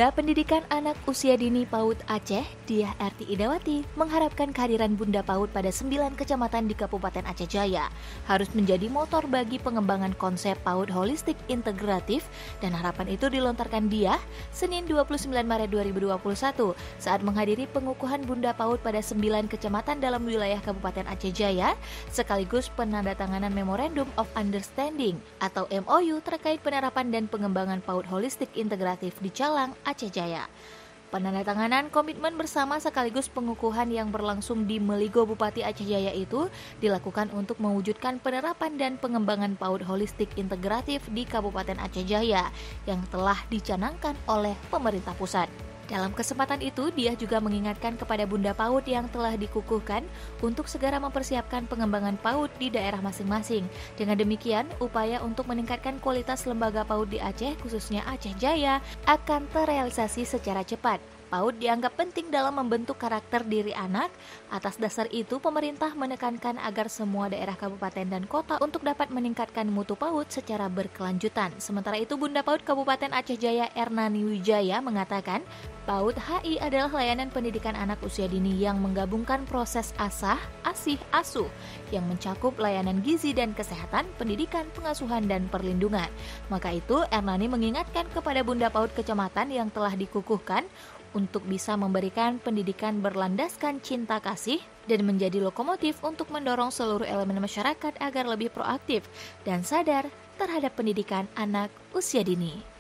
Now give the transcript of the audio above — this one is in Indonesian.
Bunda Pendidikan Anak Usia Dini PAUD Aceh, Diah Erti Idawati, mengharapkan kehadiran Bunda PAUD pada 9 kecamatan di Kabupaten Aceh Jaya harus menjadi motor bagi pengembangan konsep PAUD holistik integratif, dan harapan itu dilontarkan Diah Senin 29 Maret 2021 saat menghadiri pengukuhan Bunda PAUD pada 9 kecamatan dalam wilayah Kabupaten Aceh Jaya sekaligus penandatanganan Memorandum of Understanding atau MOU terkait penerapan dan pengembangan PAUD holistik integratif di Calang, Aceh Jaya. Penandatanganan komitmen bersama sekaligus pengukuhan yang berlangsung di Meligo Bupati Aceh Jaya itu dilakukan untuk mewujudkan penerapan dan pengembangan PAUD holistik integratif di Kabupaten Aceh Jaya yang telah dicanangkan oleh pemerintah pusat. Dalam kesempatan itu, dia juga mengingatkan kepada Bunda PAUD yang telah dikukuhkan untuk segera mempersiapkan pengembangan PAUD di daerah masing-masing. Dengan demikian, upaya untuk meningkatkan kualitas lembaga PAUD di Aceh, khususnya Aceh Jaya, akan terrealisasi secara cepat. PAUD dianggap penting dalam membentuk karakter diri anak. Atas dasar itu, pemerintah menekankan agar semua daerah kabupaten dan kota untuk dapat meningkatkan mutu PAUD secara berkelanjutan. Sementara itu, Bunda PAUD Kabupaten Aceh Jaya Ernani Wijaya mengatakan, PAUD HI adalah layanan pendidikan anak usia dini yang menggabungkan proses asah, asih, asuh yang mencakup layanan gizi dan kesehatan, pendidikan, pengasuhan, dan perlindungan. Maka itu, Ernani mengingatkan kepada Bunda PAUD kecamatan yang telah dikukuhkan untuk bisa memberikan pendidikan berlandaskan cinta kasih dan menjadi lokomotif untuk mendorong seluruh elemen masyarakat agar lebih proaktif dan sadar terhadap pendidikan anak usia dini.